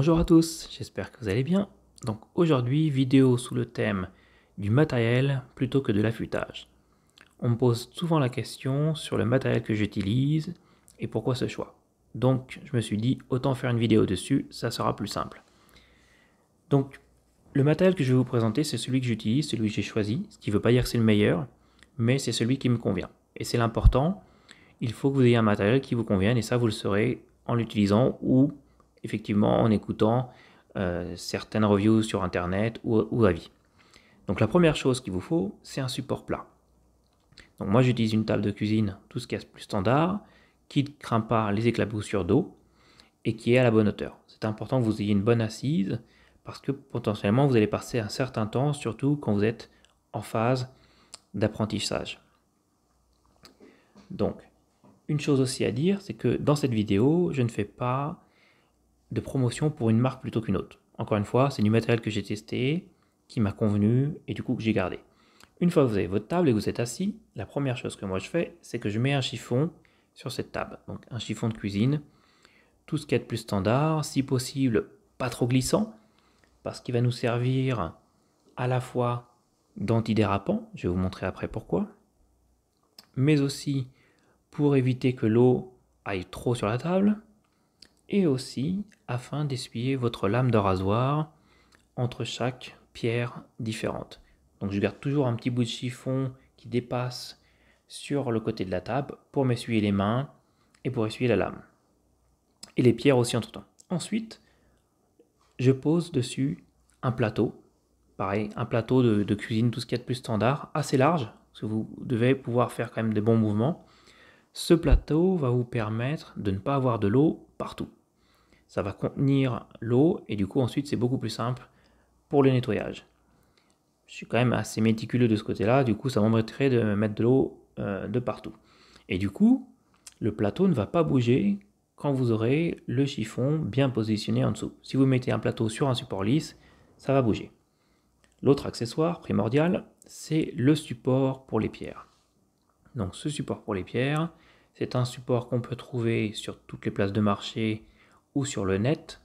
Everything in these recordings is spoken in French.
Bonjour à tous, j'espère que vous allez bien. Donc aujourd'hui, vidéo sous le thème du matériel plutôt que de l'affûtage. On me pose souvent la question sur le matériel que j'utilise et pourquoi ce choix. Donc je me suis dit, autant faire une vidéo dessus, ça sera plus simple. Donc le matériel que je vais vous présenter, c'est celui que j'utilise, celui que j'ai choisi, ce qui ne veut pas dire que c'est le meilleur, mais c'est celui qui me convient. Et c'est l'important, il faut que vous ayez un matériel qui vous convienne et ça vous le saurez en l'utilisant ou effectivement en écoutant certaines reviews sur internet ou avis. Donc la première chose qu'il vous faut, c'est un support plat. Donc moi j'utilise une table de cuisine, tout ce qui est plus standard, qui ne craint pas les éclaboussures d'eau et qui est à la bonne hauteur. C'est important que vous ayez une bonne assise parce que potentiellement vous allez passer un certain temps, surtout quand vous êtes en phase d'apprentissage. Donc, une chose aussi à dire, c'est que dans cette vidéo, je ne fais pas de promotion pour une marque plutôt qu'une autre. Encore une fois, c'est du matériel que j'ai testé, qui m'a convenu et du coup que j'ai gardé. Une fois que vous avez votre table et que vous êtes assis, la première chose que moi je fais, c'est que je mets un chiffon sur cette table. Donc un chiffon de cuisine, tout ce qui est de plus standard, si possible pas trop glissant, parce qu'il va nous servir à la fois d'antidérapant, je vais vous montrer après pourquoi, mais aussi pour éviter que l'eau aille trop sur la table, et aussi afin d'essuyer votre lame de rasoir entre chaque pierre différente. Donc je garde toujours un petit bout de chiffon qui dépasse sur le côté de la table pour m'essuyer les mains et pour essuyer la lame. Et les pierres aussi entre temps. Ensuite, je pose dessus un plateau. Pareil, un plateau de cuisine, tout ce qu'il y a de plus standard, assez large, parce que vous devez pouvoir faire quand même des bons mouvements. Ce plateau va vous permettre de ne pas avoir de l'eau partout. Ça va contenir l'eau et du coup ensuite c'est beaucoup plus simple pour le nettoyage. Je suis quand même assez méticuleux de ce côté-là, du coup ça m'embêterait de mettre de l'eau de partout. Et du coup, le plateau ne va pas bouger quand vous aurez le chiffon bien positionné en dessous. Si vous mettez un plateau sur un support lisse, ça va bouger. L'autre accessoire primordial, c'est le support pour les pierres. Donc ce support pour les pierres, c'est un support qu'on peut trouver sur toutes les places de marché ou sur le net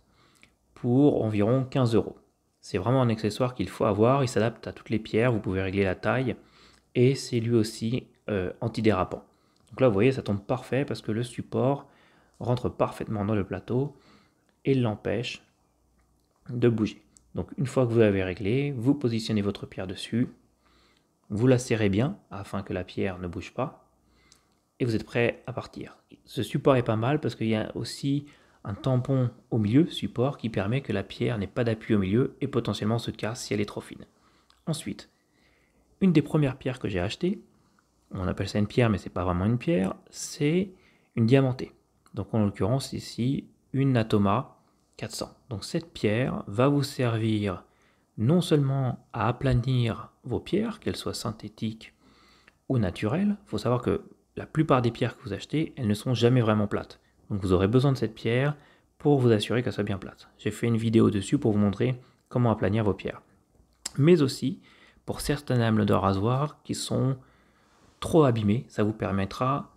pour environ 15 €. C'est vraiment un accessoire qu'il faut avoir, il s'adapte à toutes les pierres, vous pouvez régler la taille et c'est lui aussi antidérapant. Donc là vous voyez ça tombe parfait parce que le support rentre parfaitement dans le plateau et l'empêche de bouger. Donc une fois que vous l'avez réglé, vous positionnez votre pierre dessus, vous la serrez bien afin que la pierre ne bouge pas et vous êtes prêt à partir. Ce support est pas mal parce qu'il y a aussi un tampon au milieu, support, qui permet que la pierre n'ait pas d'appui au milieu et potentiellement se casse si elle est trop fine. Ensuite, une des premières pierres que j'ai achetées, on appelle ça une pierre mais c'est pas vraiment une pierre, c'est une diamantée. Donc en l'occurrence ici, une Natoma 400. Donc cette pierre va vous servir non seulement à aplanir vos pierres, qu'elles soient synthétiques ou naturelles. Il faut savoir que la plupart des pierres que vous achetez, elles ne sont jamais vraiment plates. Donc vous aurez besoin de cette pierre pour vous assurer qu'elle soit bien plate. J'ai fait une vidéo dessus pour vous montrer comment aplanir vos pierres. Mais aussi, pour certaines lames de rasoir qui sont trop abîmées, ça vous permettra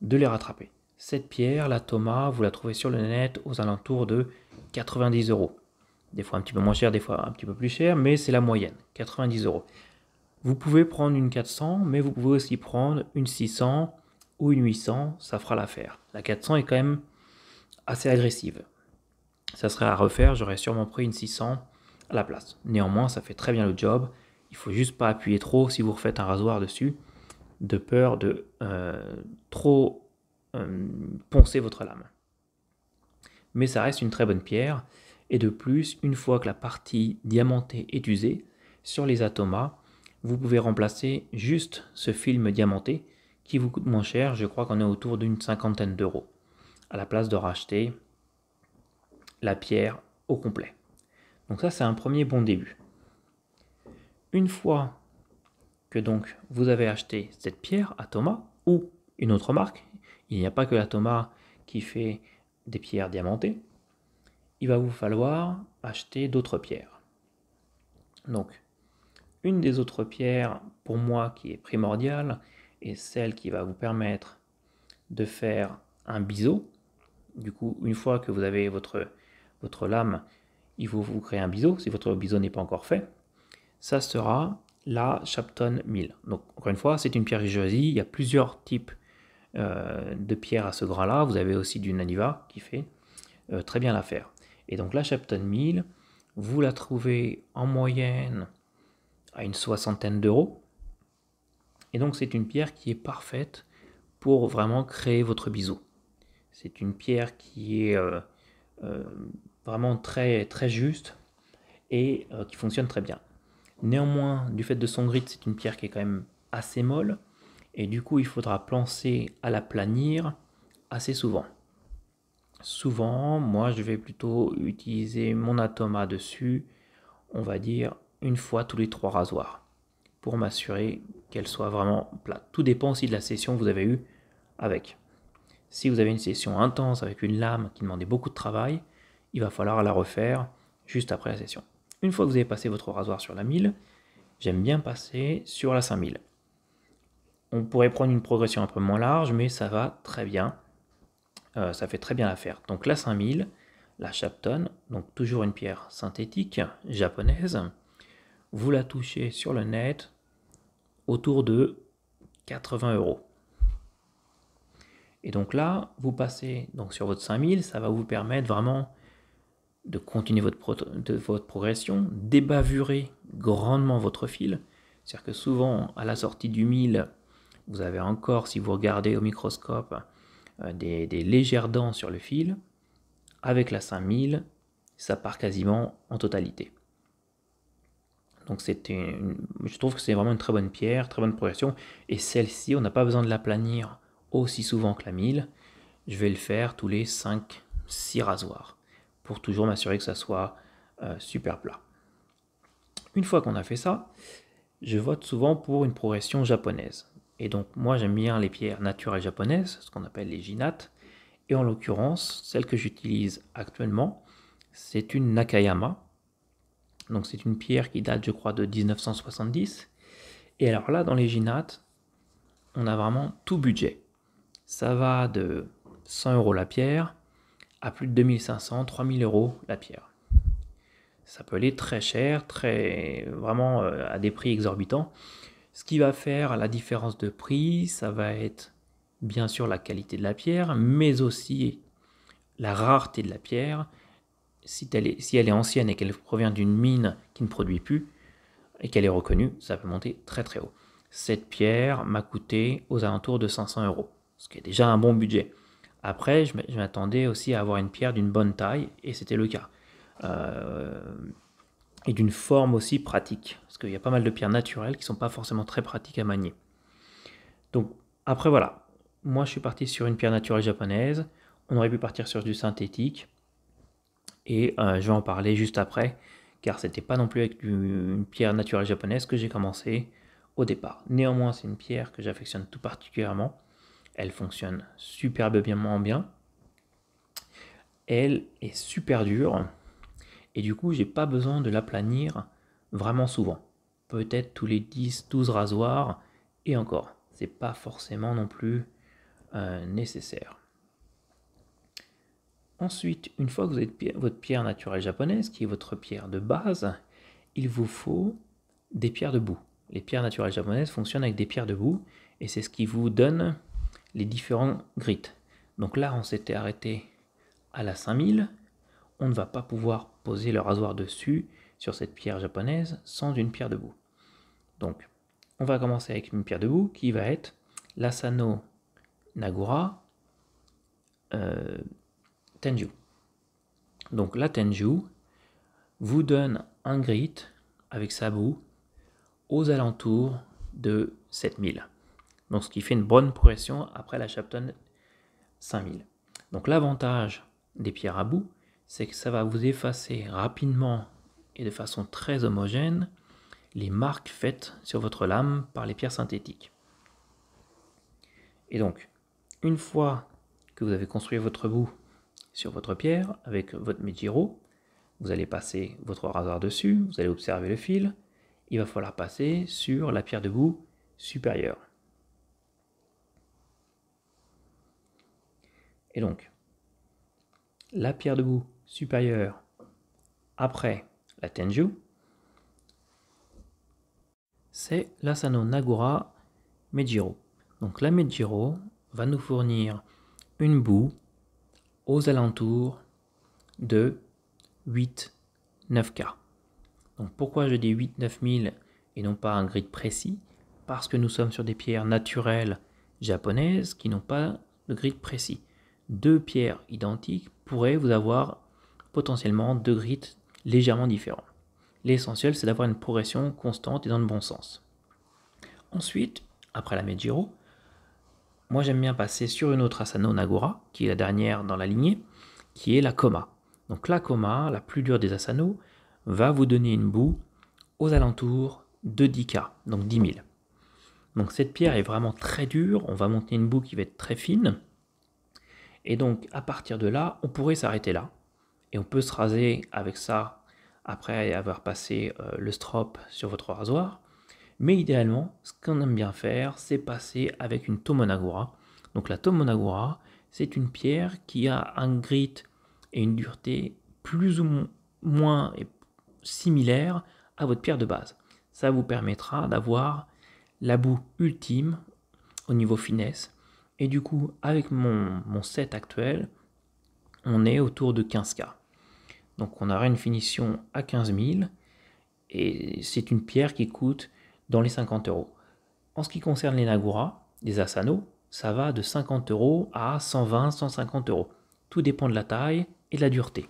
de les rattraper. Cette pierre, la Toma, vous la trouvez sur le net aux alentours de 90 €. Des fois un petit peu moins cher, des fois un petit peu plus cher, mais c'est la moyenne, 90 €. Vous pouvez prendre une 400, mais vous pouvez aussi prendre une 600 ou une 800, ça fera l'affaire. La 400 est quand même assez agressive. Ça serait à refaire, j'aurais sûrement pris une 600 à la place. Néanmoins, ça fait très bien le job. Il faut juste pas appuyer trop si vous refaites un rasoir dessus, de peur de trop poncer votre lame. Mais ça reste une très bonne pierre. Et de plus, une fois que la partie diamantée est usée, sur les Atoma, vous pouvez remplacer juste ce film diamanté qui vous coûte moins cher, je crois qu'on est autour d'une cinquantaine d'euros, à la place de racheter la pierre au complet. Donc ça c'est un premier bon début. Une fois que donc vous avez acheté cette pierre Atoma ou une autre marque, il n'y a pas que l'Atoma qui fait des pierres diamantées, il va vous falloir acheter d'autres pierres. Donc une des autres pierres pour moi qui est primordiale est celle qui va vous permettre de faire un biseau. Du coup, une fois que vous avez votre lame il faut vous créer un biseau, si votre biseau n'est pas encore fait. Ça sera la Shapton 1000. Donc encore une fois, c'est une pierre que j'ai choisie. Il y a plusieurs types de pierres à ce grain-là. Vous avez aussi du Naniva qui fait très bien l'affaire. Et donc la Shapton 1000, vous la trouvez en moyenne à une soixantaine d'euros. Et donc c'est une pierre qui est parfaite pour vraiment créer votre biseau. C'est une pierre qui est vraiment très, très juste et qui fonctionne très bien. Néanmoins, du fait de son grit, c'est une pierre qui est quand même assez molle et du coup il faudra penser à la planir assez souvent. Souvent, moi je vais plutôt utiliser mon atoma dessus, on va dire une fois tous les 3 rasoirs, pour m'assurer qu'elle soit vraiment plate. Tout dépend aussi de la session que vous avez eue avec. Si vous avez une session intense avec une lame qui demandait beaucoup de travail, il va falloir la refaire juste après la session. Une fois que vous avez passé votre rasoir sur la 1000, j'aime bien passer sur la 5000. On pourrait prendre une progression un peu moins large, mais ça va très bien. Ça fait très bien l'affaire. Donc la 5000, la Shapton, donc toujours une pierre synthétique japonaise, vous la touchez sur le net autour de 80 euros. Et donc là, vous passez donc sur votre 5000, ça va vous permettre vraiment de continuer votre progression, d'ébavurer grandement votre fil. C'est-à-dire que souvent, à la sortie du 1000, vous avez encore, si vous regardez au microscope, des légères dents sur le fil. Avec la 5000, ça part quasiment en totalité. Donc je trouve que c'est vraiment une très bonne pierre, très bonne progression. Et celle-ci, on n'a pas besoin de la planir aussi souvent que la 1000. Je vais le faire tous les 5-6 rasoirs pour toujours m'assurer que ça soit super plat. Une fois qu'on a fait ça, je vote souvent pour une progression japonaise. Et donc moi j'aime bien les pierres naturelles japonaises, ce qu'on appelle les jinates. Et en l'occurrence, celle que j'utilise actuellement, c'est une Nakayama. Donc c'est une pierre qui date, je crois, de 1970. Et alors là, dans les jinates, on a vraiment tout budget. Ça va de 100 euros la pierre à plus de 2500, 3000 euros la pierre. Ça peut aller très cher, vraiment à des prix exorbitants. Ce qui va faire la différence de prix, ça va être bien sûr la qualité de la pierre, mais aussi la rareté de la pierre. Si elle est ancienne et qu'elle provient d'une mine qui ne produit plus et qu'elle est reconnue, ça peut monter très très haut. Cette pierre m'a coûté aux alentours de 500 euros, ce qui est déjà un bon budget. Après, je m'attendais aussi à avoir une pierre d'une bonne taille, et c'était le cas. Et d'une forme aussi pratique, parce qu'il y a pas mal de pierres naturelles qui ne sont pas forcément très pratiques à manier. Donc après voilà, moi je suis parti sur une pierre naturelle japonaise, on aurait pu partir sur du synthétique, et je vais en parler juste après, car c'était pas non plus avec une pierre naturelle japonaise que j'ai commencé au départ. Néanmoins, c'est une pierre que j'affectionne tout particulièrement. Elle fonctionne superbement bien. Elle est super dure. Et du coup, j'ai pas besoin de la planir vraiment souvent. Peut-être tous les 10-12 rasoirs. Et encore, c'est pas forcément non plus nécessaire. Ensuite, une fois que vous avez votre pierre naturelle japonaise, qui est votre pierre de base, il vous faut des pierres de boue. Les pierres naturelles japonaises fonctionnent avec des pierres de boue, et c'est ce qui vous donne les différents grits. Donc là, on s'était arrêté à la 5000. On ne va pas pouvoir poser le rasoir dessus, sur cette pierre japonaise, sans une pierre de boue. Donc, on va commencer avec une pierre de boue qui va être l'Asano Nagura Tenju. Donc la Tenju vous donne un grit avec sa boue aux alentours de 7000. Donc ce qui fait une bonne progression après la Shapton 5000. Donc l'avantage des pierres à boue, c'est que ça va vous effacer rapidement et de façon très homogène les marques faites sur votre lame par les pierres synthétiques. Et donc, une fois que vous avez construit votre boue sur votre pierre avec votre Mejiro, vous allez passer votre rasoir dessus, vous allez observer le fil, il va falloir passer sur la pierre de boue supérieure. Et donc, la pierre de boue supérieure après la Tenju, c'est l'Asano Nagura Mejiro. Donc la Mejiro va nous fournir une boue aux alentours de 8-9K. Donc pourquoi je dis 8-9 000 et non pas un grid précis? Parce que nous sommes sur des pierres naturelles japonaises qui n'ont pas de grid précis. Deux pierres identiques pourraient vous avoir potentiellement deux grids légèrement différents. L'essentiel, c'est d'avoir une progression constante et dans le bon sens. Ensuite, après la Mejiro, moi j'aime bien passer sur une autre Asano Nagura, qui est la dernière dans la lignée, qui est la Koma. Donc la Koma, la plus dure des Asano, va vous donner une boue aux alentours de 10K, donc 10 000. Donc cette pierre est vraiment très dure, on va monter une boue qui va être très fine, et donc à partir de là, on pourrait s'arrêter là, et on peut se raser avec ça après avoir passé le strop sur votre rasoir. Mais idéalement, ce qu'on aime bien faire, c'est passer avec une Tomonagura. Donc la Tomonagura, c'est une pierre qui a un grit et une dureté plus ou moins similaires à votre pierre de base. Ça vous permettra d'avoir la boue ultime au niveau finesse. Et du coup, avec mon set actuel, on est autour de 15K. Donc on aura une finition à 15 000 et c'est une pierre qui coûte dans les 50 euros. En ce qui concerne les Nagura, les Asano, ça va de 50 euros à 120-150 euros. Tout dépend de la taille et de la dureté.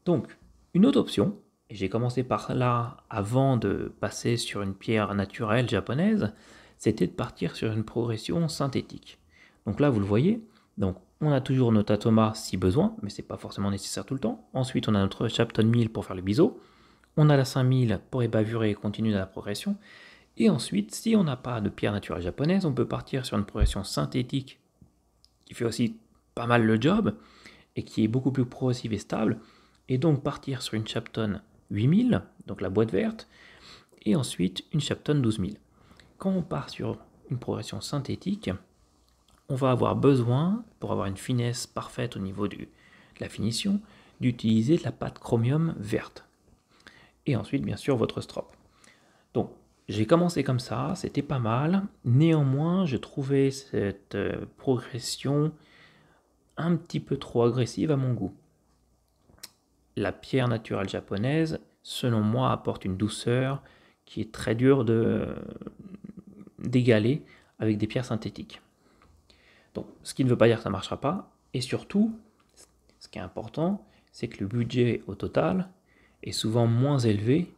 Donc, une autre option, et j'ai commencé par là avant de passer sur une pierre naturelle japonaise, c'était de partir sur une progression synthétique. Donc là, vous le voyez, donc on a toujours notre Atoma si besoin, mais ce n'est pas forcément nécessaire tout le temps. Ensuite, on a notre Shapton 1000 pour faire le biseau. On a la 5000 pour ébavurer et continuer dans la progression. Et ensuite, si on n'a pas de pierre naturelle japonaise, on peut partir sur une progression synthétique qui fait aussi pas mal le job et qui est beaucoup plus progressive et stable. Et donc partir sur une Shapton 8000, donc la boîte verte, et ensuite une Shapton 12000. Quand on part sur une progression synthétique, on va avoir besoin, pour avoir une finesse parfaite au niveau de la finition, d'utiliser de la pâte chromium verte. Et ensuite, bien sûr, votre strop. Donc, j'ai commencé comme ça, c'était pas mal. Néanmoins, je trouvais cette progression un petit peu trop agressive à mon goût. La pierre naturelle japonaise, selon moi, apporte une douceur qui est très dure d'égaler avec des pierres synthétiques. Donc, ce qui ne veut pas dire que ça ne marchera pas. Et surtout, ce qui est important, c'est que le budget au total est souvent moins élevé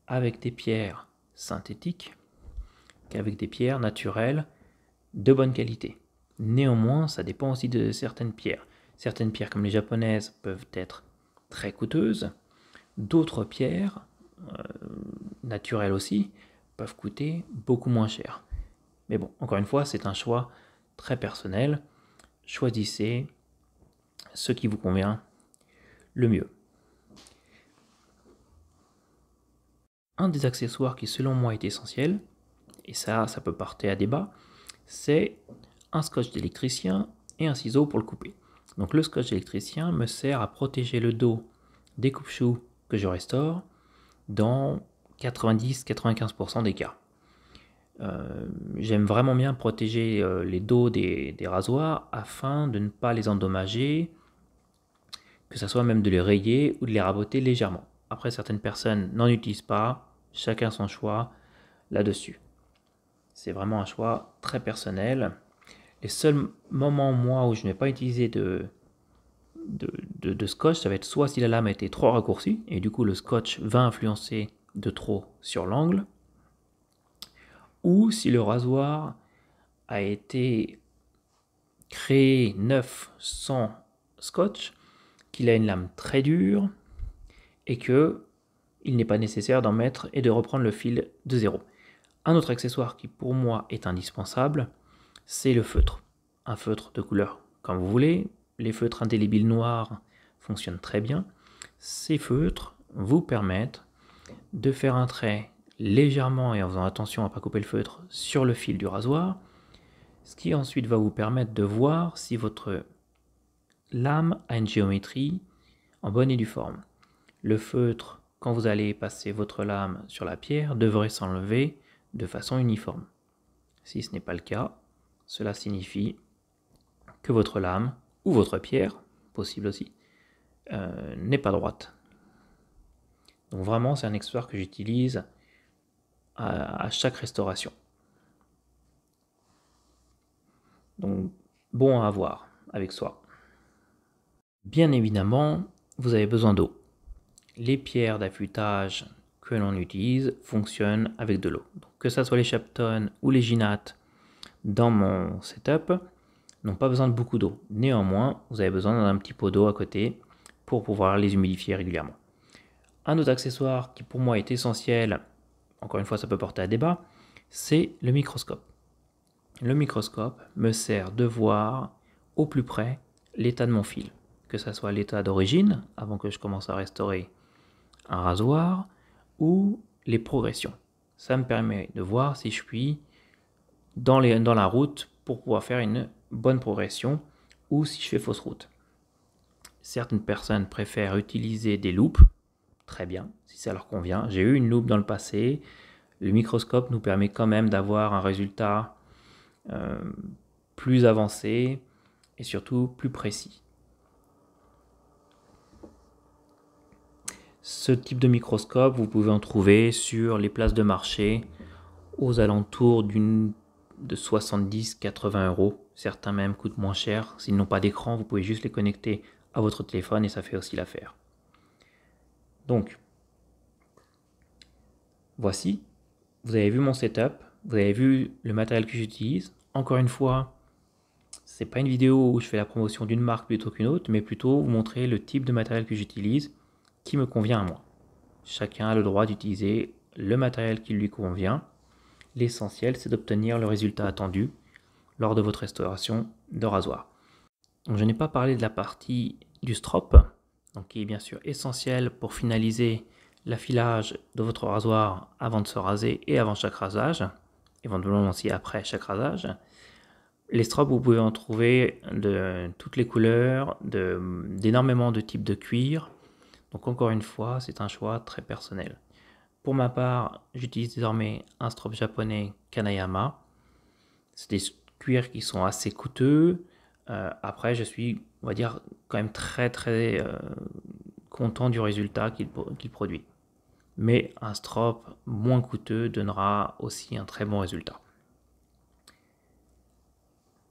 avec des pierres synthétiques qu'avec des pierres naturelles de bonne qualité. Néanmoins, ça dépend aussi de certaines pierres. Certaines pierres comme les japonaises peuvent être très coûteuses. D'autres pierres, naturelles aussi, peuvent coûter beaucoup moins cher. Mais bon, encore une fois, c'est un choix très personnel. Choisissez ce qui vous convient le mieux. Un des accessoires qui selon moi est essentiel, et ça peut porter à débat, c'est un scotch d'électricien et un ciseau pour le couper. Donc le scotch d'électricien me sert à protéger le dos des coupe-choux que je restaure dans 90-95% des cas. J'aime vraiment bien protéger les dos des rasoirs afin de ne pas les endommager, que ce soit même de les rayer ou de les raboter légèrement. Après, certaines personnes n'en utilisent pas, chacun son choix là-dessus. C'est vraiment un choix très personnel. Les seuls moments, moi, où je n'ai pas utilisé de scotch, ça va être soit si la lame a été trop raccourcie, et du coup le scotch va influencer de trop sur l'angle, ou si le rasoir a été créé neuf sans scotch, qu'il a une lame très dure, et que il n'est pas nécessaire d'en mettre et de reprendre le fil de zéro. Un autre accessoire qui pour moi est indispensable, c'est le feutre. Un feutre de couleur comme vous voulez. Les feutres indélébiles noirs fonctionnent très bien. Ces feutres vous permettent de faire un trait légèrement et en faisant attention à ne pas couper le feutre sur le fil du rasoir, ce qui ensuite va vous permettre de voir si votre lame a une géométrie en bonne et due forme. Le feutre, quand vous allez passer votre lame sur la pierre, devrait s'enlever de façon uniforme. Si ce n'est pas le cas, cela signifie que votre lame, ou votre pierre, possible aussi, n'est pas droite. Donc vraiment, c'est un accessoire que j'utilise à chaque restauration. Donc bon à avoir avec soi. Bien évidemment, vous avez besoin d'eau. Les pierres d'affûtage que l'on utilise fonctionnent avec de l'eau. Que ce soit les Shapton ou les Ginat dans mon setup, n'ont pas besoin de beaucoup d'eau. Néanmoins, vous avez besoin d'un petit pot d'eau à côté pour pouvoir les humidifier régulièrement. Un autre accessoire qui pour moi est essentiel, encore une fois ça peut porter à débat, c'est le microscope. Le microscope me sert de voir au plus près l'état de mon fil, que ce soit l'état d'origine, avant que je commence à restaurer un rasoir, ou les progressions. Ça me permet de voir si je suis dans la route pour pouvoir faire une bonne progression ou si je fais fausse route. Certaines personnes préfèrent utiliser des loupes, très bien, si ça leur convient. J'ai eu une loupe dans le passé. Le microscope nous permet quand même d'avoir un résultat plus avancé et surtout plus précis. Ce type de microscope, vous pouvez en trouver sur les places de marché aux alentours de 70-80 euros. Certains même coûtent moins cher. S'ils n'ont pas d'écran, vous pouvez juste les connecter à votre téléphone et ça fait aussi l'affaire. Donc, voici. Vous avez vu mon setup. Vous avez vu le matériel que j'utilise. Encore une fois, c'est pas une vidéo où je fais la promotion d'une marque plutôt qu'une autre, mais plutôt vous montrer le type de matériel que j'utilise qui me convient à moi. Chacun a le droit d'utiliser le matériel qui lui convient. L'essentiel, c'est d'obtenir le résultat attendu lors de votre restauration de rasoir. Donc, je n'ai pas parlé de la partie du strop, donc qui est bien sûr essentiel pour finaliser l'affilage de votre rasoir avant de se raser et avant chaque rasage, éventuellement aussi après chaque rasage. Les strops, vous pouvez en trouver de toutes les couleurs, d'énormément de types de cuir. Donc encore une fois, c'est un choix très personnel. Pour ma part, j'utilise désormais un strop japonais Kanayama. C'est des cuirs qui sont assez coûteux. Après, je suis, on va dire, quand même très content du résultat qu'il produit. Mais un strop moins coûteux donnera aussi un très bon résultat.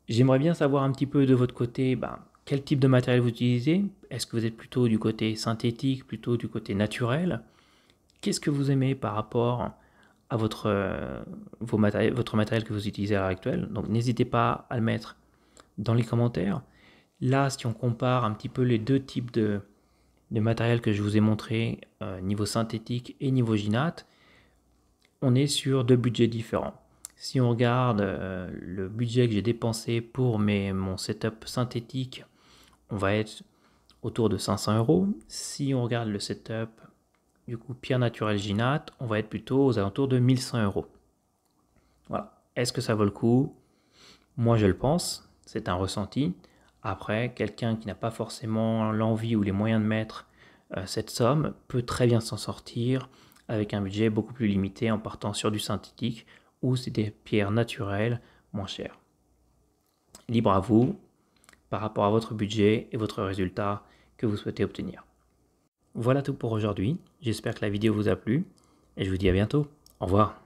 J'aimerais bien savoir un petit peu de votre côté, quel type de matériel vous utilisez. Est-ce que vous êtes plutôt du côté synthétique, plutôt du côté naturel? Qu'est-ce que vous aimez par rapport à votre matériel que vous utilisez à l'heure actuelle? Donc n'hésitez pas à le mettre dans les commentaires. Là, si on compare un petit peu les deux types de matériel que je vous ai montré, niveau synthétique et niveau Ginat, on est sur deux budgets différents. Si on regarde le budget que j'ai dépensé pour mon setup synthétique, on va être autour de 500 euros. Si on regarde le setup du coup pierre naturelle Ginat, on va être plutôt aux alentours de 1100 euros. Voilà. Est-ce que ça vaut le coup? Moi je le pense, c'est un ressenti. Après, quelqu'un qui n'a pas forcément l'envie ou les moyens de mettre cette somme peut très bien s'en sortir avec un budget beaucoup plus limité en partant sur du synthétique ou c'est des pierres naturelles moins chères. Libre à vous par rapport à votre budget et votre résultat que vous souhaitez obtenir. Voilà tout pour aujourd'hui. J'espère que la vidéo vous a plu et je vous dis à bientôt. Au revoir.